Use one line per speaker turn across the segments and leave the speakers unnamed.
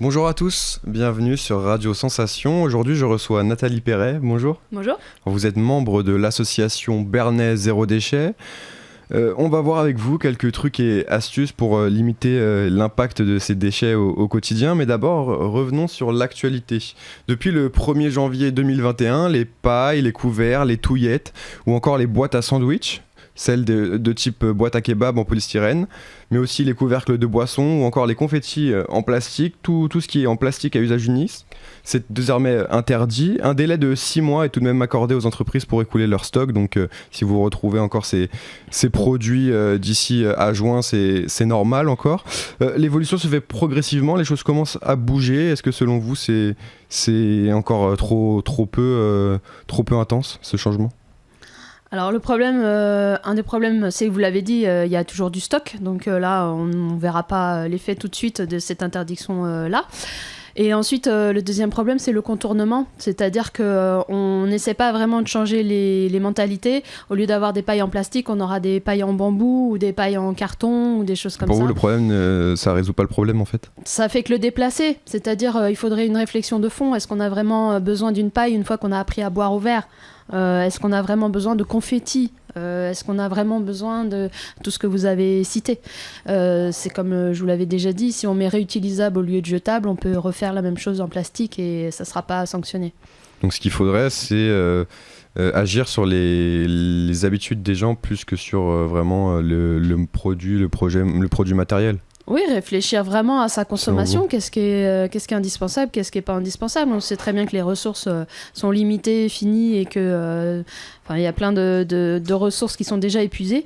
Bonjour à tous, bienvenue sur Radio Sensation. Aujourd'hui, je reçois Nathalie Perret. Bonjour.
Bonjour.
Vous êtes membre de l'association Bernay Zéro Déchet. On va voir avec vous quelques trucs et astuces pour limiter l'impact de ces déchets au quotidien. Mais d'abord, revenons sur l'actualité. Depuis le 1er janvier 2021, les pailles, les couverts, les touillettes ou encore les boîtes à sandwich, celles de type boîte à kebab en polystyrène, mais aussi les couvercles de boissons ou encore les confettis en plastique, tout ce qui est en plastique à usage unique, c'est désormais interdit. Un délai de 6 mois est tout de même accordé aux entreprises pour écouler leur stock, donc si vous retrouvez encore ces produits d'ici à juin, c'est normal encore. L'évolution se fait progressivement, les choses commencent à bouger. Est-ce que selon vous c'est encore trop peu intense ce changement ?
Alors un des problèmes, c'est que vous l'avez dit, il y a toujours du stock, donc là on ne verra pas l'effet tout de suite de cette interdiction-là. Et ensuite, le deuxième problème, c'est le contournement, c'est-à-dire qu'on n'essaie pas vraiment de changer les mentalités. Au lieu d'avoir des pailles en plastique, on aura des pailles en bambou ou des pailles en carton ou des choses comme ça.
Pour vous, le problème, ça résout pas le problème en fait ?
Ça fait que le déplacer, c'est-à-dire il faudrait une réflexion de fond. Est-ce qu'on a vraiment besoin d'une paille une fois qu'on a appris à boire au verre ? Est-ce qu'on a vraiment besoin de confettis ? Est-ce qu'on a vraiment besoin de tout ce que vous avez cité ? C'est comme je vous l'avais déjà dit, si on met réutilisable au lieu de jetable, on peut refaire la même chose en plastique et ça ne sera pas sanctionné.
Donc ce qu'il faudrait, c'est agir sur les habitudes des gens plus que sur vraiment le produit matériel.
Oui, réfléchir vraiment à sa consommation, qu'est-ce qui est indispensable, qu'est-ce qui n'est pas indispensable. On sait très bien que les ressources sont limitées, finies et que il y a plein de ressources qui sont déjà épuisées.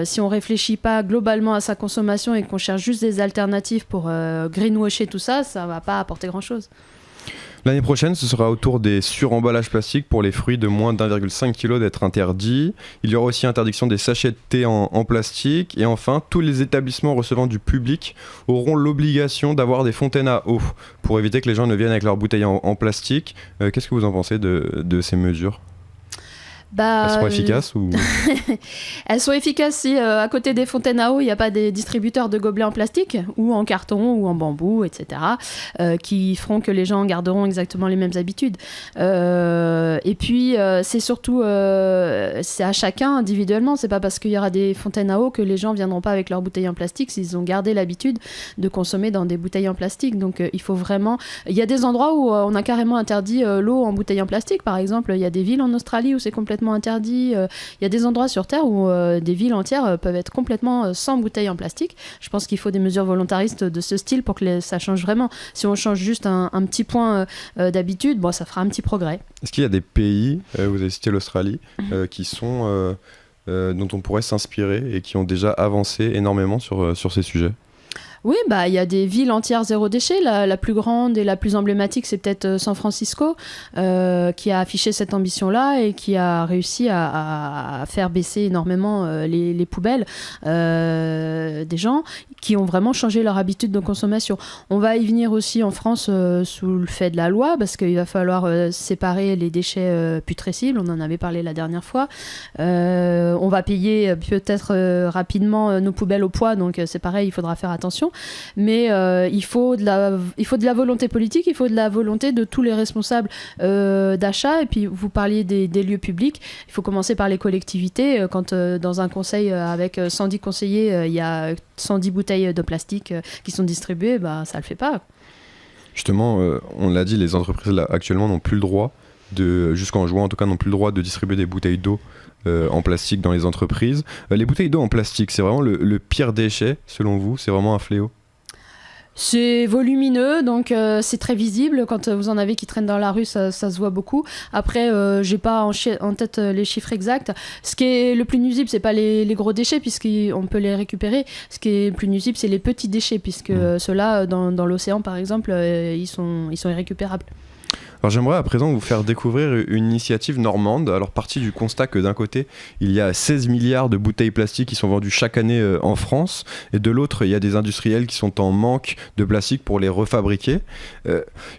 Si on ne réfléchit pas globalement à sa consommation et qu'on cherche juste des alternatives pour greenwasher tout ça, ça ne va pas apporter grand-chose.
L'année prochaine, ce sera au tour des suremballages plastiques pour les fruits de moins d'1,5 kg d'être interdits. Il y aura aussi interdiction des sachets de thé en plastique. Et enfin, tous les établissements recevant du public auront l'obligation d'avoir des fontaines à eau pour éviter que les gens ne viennent avec leurs bouteilles en plastique. Qu'est-ce que vous en pensez de ces mesures ? Elles sont efficaces ou...
Elles sont efficaces si à côté des fontaines à eau, il n'y a pas des distributeurs de gobelets en plastique ou en carton ou en bambou, etc. Qui feront que les gens garderont exactement les mêmes habitudes. Et puis, c'est surtout c'est à chacun individuellement. C'est pas parce qu'il y aura des fontaines à eau que les gens ne viendront pas avec leurs bouteilles en plastique s'ils ont gardé l'habitude de consommer dans des bouteilles en plastique. Donc, il faut vraiment... Il y a des endroits où on a carrément interdit l'eau en bouteille en plastique. Par exemple, il y a des villes en Australie où c'est complètement interdit. Il y a des endroits sur Terre où des villes entières peuvent être complètement sans bouteilles en plastique. Je pense qu'il faut des mesures volontaristes de ce style pour que ça change vraiment. Si on change juste un petit point d'habitude, ça fera un petit progrès.
Est-ce qu'il y a des pays, vous avez cité l'Australie, qui sont, dont on pourrait s'inspirer et qui ont déjà avancé énormément sur ces sujets ?
Oui, il y a des villes entières zéro déchet. La plus grande et la plus emblématique, c'est peut-être San Francisco, qui a affiché cette ambition-là et qui a réussi à faire baisser énormément les poubelles des gens qui ont vraiment changé leur habitude de consommation. On va y venir aussi en France sous le fait de la loi, parce qu'il va falloir séparer les déchets putrescibles. On en avait parlé la dernière fois. On va payer peut-être rapidement nos poubelles au poids, donc c'est pareil, il faudra faire attention. Mais il faut de la volonté politique, il faut de la volonté de tous les responsables d'achat. Et puis vous parliez des lieux publics, il faut commencer par les collectivités. Quand dans un conseil avec 110 conseillers, il y a 110 bouteilles de plastique qui sont distribuées, ça le fait pas.
Justement, on l'a dit, les entreprises là, actuellement n'ont plus le droit, jusqu'en juin en tout cas, n'ont plus le droit de distribuer des bouteilles d'eau en plastique dans les entreprises. Les bouteilles d'eau en plastique, c'est vraiment le pire déchet selon vous ? C'est vraiment un fléau ?
C'est volumineux, donc c'est très visible. Quand vous en avez qui traînent dans la rue, ça se voit beaucoup. Après, j'ai pas en tête les chiffres exacts. Ce qui est le plus nuisible, c'est pas les gros déchets, puisqu'on peut les récupérer. Ce qui est plus nuisible, c'est les petits déchets, puisque ceux-là, dans l'océan, par exemple, ils sont irrécupérables.
Alors j'aimerais à présent vous faire découvrir une initiative normande. Alors partie du constat que d'un côté il y a 16 milliards de bouteilles plastiques qui sont vendues chaque année en France, et de l'autre il y a des industriels qui sont en manque de plastique pour les refabriquer.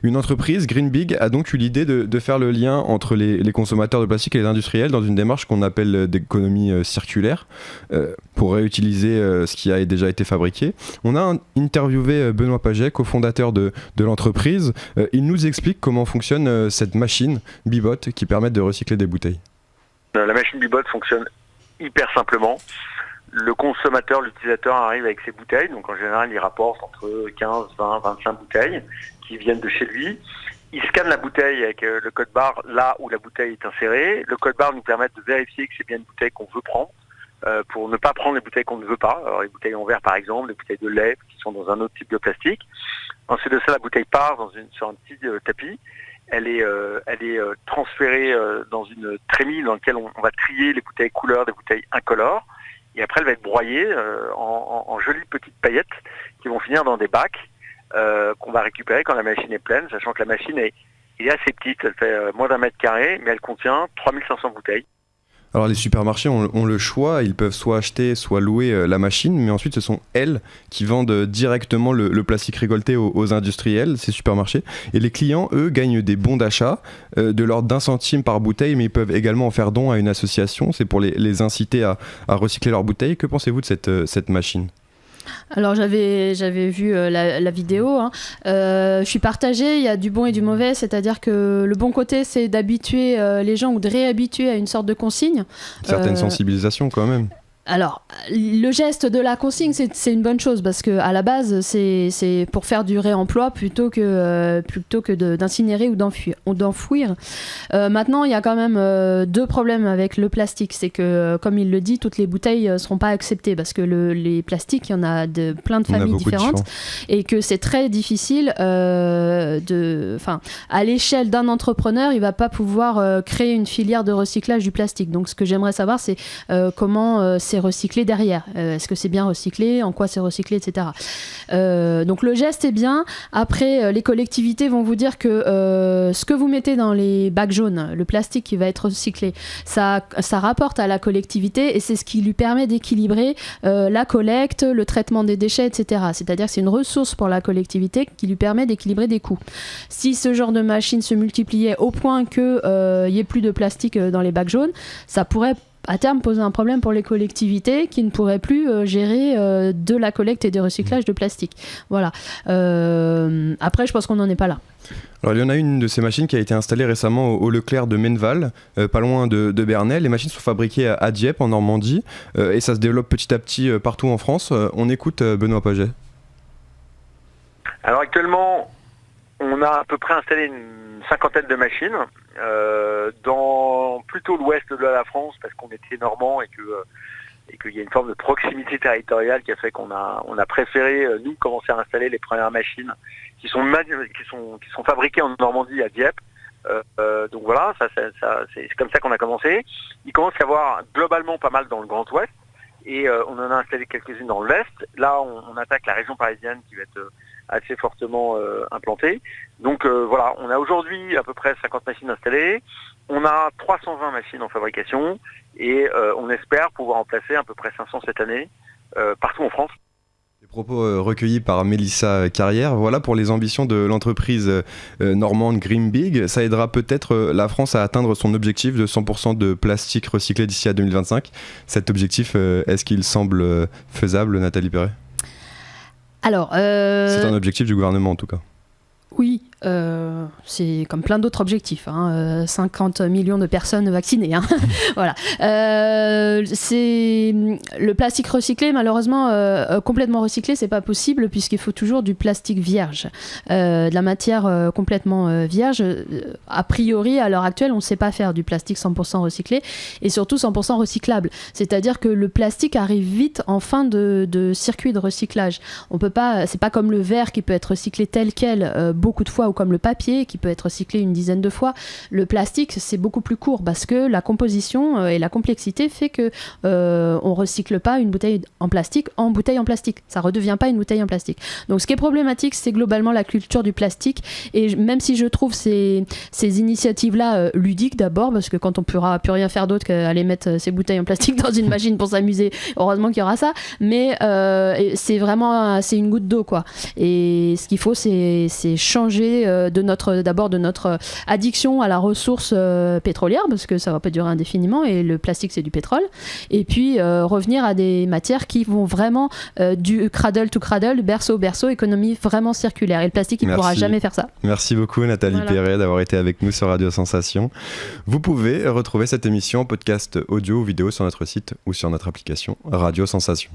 Une entreprise, Green Big, a donc eu l'idée de faire le lien entre les consommateurs de plastique et les industriels dans une démarche qu'on appelle d'économie circulaire, pour réutiliser ce qui a déjà été fabriqué. On a interviewé Benoît Paget, cofondateur de l'entreprise. Il nous explique comment fonctionne cette machine Bibot qui permet de recycler des bouteilles.
La machine Bibot fonctionne hyper simplement. Le consommateur, l'utilisateur arrive avec ses bouteilles, donc en général il rapporte entre 15, 20, 25 bouteilles qui viennent de chez lui. Il scanne la bouteille avec le code barre là où la bouteille est insérée. Le code barre nous permet de vérifier que c'est bien une bouteille qu'on veut prendre, pour ne pas prendre les bouteilles qu'on ne veut pas. Alors les bouteilles en verre par exemple, les bouteilles de lait qui sont dans un autre type de plastique. Ensuite de ça, la bouteille part sur un petit tapis. Elle est transférée dans une trémie dans laquelle on va trier les bouteilles couleurs des bouteilles incolores. Et après, elle va être broyée en jolies petites paillettes qui vont finir dans des bacs qu'on va récupérer quand la machine est pleine, sachant que la machine est assez petite. Elle fait moins d'1 mètre carré, mais elle contient 3500 bouteilles.
Alors les supermarchés ont le choix, ils peuvent soit acheter, soit louer la machine, mais ensuite ce sont elles qui vendent directement le plastique récolté aux industriels, ces supermarchés. Et les clients, eux, gagnent des bons d'achat de l'ordre d'1 centime par bouteille, mais ils peuvent également en faire don à une association. C'est pour les inciter à recycler leurs bouteilles. Que pensez-vous de cette machine ?
Alors j'avais vu la vidéo, hein. Je suis partagée, il y a du bon et du mauvais, c'est-à-dire que le bon côté c'est d'habituer les gens ou de réhabituer à une sorte de consigne.
Certaines sensibilisations quand même.
Alors, le geste de la consigne, c'est une bonne chose parce qu'à la base, c'est pour faire du réemploi plutôt que d'incinérer ou d'enfouir. Maintenant, il y a quand même 2 problèmes avec le plastique. C'est que, comme il le dit, toutes les bouteilles ne seront pas acceptées parce que les plastiques, il y en a plein de familles différentes et que c'est très difficile à l'échelle d'un entrepreneur, il ne va pas pouvoir créer une filière de recyclage du plastique. Donc, ce que j'aimerais savoir, c'est comment c'est recyclé derrière. Est-ce que c'est bien recyclé ? En quoi c'est recyclé, etc. Donc le geste est bien. Après, les collectivités vont vous dire que ce que vous mettez dans les bacs jaunes, le plastique qui va être recyclé, ça rapporte à la collectivité et c'est ce qui lui permet d'équilibrer la collecte, le traitement des déchets, etc. C'est-à-dire que c'est une ressource pour la collectivité qui lui permet d'équilibrer des coûts. Si ce genre de machine se multipliait au point qu'il n'y ait plus de plastique dans les bacs jaunes, ça pourrait à terme poser un problème pour les collectivités qui ne pourraient plus gérer de la collecte et du recyclage de plastique. Voilà. Après, je pense qu'on n'en est pas là.
Alors, il y en a une de ces machines qui a été installée récemment au Leclerc de Menneval, pas loin de Bernay. Les machines sont fabriquées à Dieppe, en Normandie, et ça se développe petit à petit partout en France. On écoute Benoît Paget.
Alors actuellement, on a à peu près installé une 50aine de machines dans plutôt l'ouest de la France parce qu'on était normand et qu'il y a une forme de proximité territoriale qui a fait qu'on a préféré nous commencer à installer les premières machines qui sont fabriquées en Normandie à Dieppe. Donc voilà, c'est comme ça qu'on a commencé. Il commence à y avoir globalement pas mal dans le Grand Ouest et on en a installé quelques-unes dans l'Est. Là, on attaque la région parisienne qui va être assez fortement implantée. Donc voilà, on a aujourd'hui à peu près 50 machines installées. On a 320 machines en fabrication et on espère pouvoir en placer à peu près 500 cette année partout en France.
Des propos recueillis par Mélissa Carrière. Voilà pour les ambitions de l'entreprise normande Green Big. Ça aidera peut-être la France à atteindre son objectif de 100% de plastique recyclé d'ici à 2025. Cet objectif, est-ce qu'il semble faisable, Nathalie Perret ?
Alors,
c'est un objectif du gouvernement en tout cas.
Oui, c'est comme plein d'autres objectifs, 50 millions de personnes vaccinées, voilà. C'est le plastique recyclé, malheureusement, complètement recyclé, c'est pas possible puisqu'il faut toujours du plastique vierge, de la matière complètement vierge. A priori, à l'heure actuelle, on ne sait pas faire du plastique 100% recyclé et surtout 100% recyclable. C'est-à-dire que le plastique arrive vite en fin de circuit de recyclage. On peut pas, c'est pas comme le verre qui peut être recyclé tel quel beaucoup de fois ou comme le papier qui peut être recyclé une dizaine de fois. Le plastique, c'est beaucoup plus court parce que la composition et la complexité fait que on recycle pas une bouteille en plastique. Ça redevient pas une bouteille en plastique. Donc ce qui est problématique, c'est globalement la culture du plastique. Et même si je trouve ces initiatives-là ludiques d'abord, parce que quand on pourra plus rien faire d'autre qu'aller mettre ces bouteilles en plastique dans une machine pour s'amuser, heureusement qu'il y aura ça. Mais c'est vraiment c'est une goutte d'eau, quoi. Et ce qu'il faut, c'est changer d'abord de notre addiction à la ressource pétrolière, parce que ça va pas durer indéfiniment, et le plastique c'est du pétrole. Et puis revenir à des matières qui vont vraiment du cradle to cradle, berceau berceau, économie vraiment circulaire. Et le plastique, il ne pourra jamais faire ça.
Merci beaucoup Nathalie Perret d'avoir été avec nous sur Radio Sensation. Vous pouvez retrouver cette émission en podcast audio ou vidéo sur notre site ou sur notre application Radio Sensation.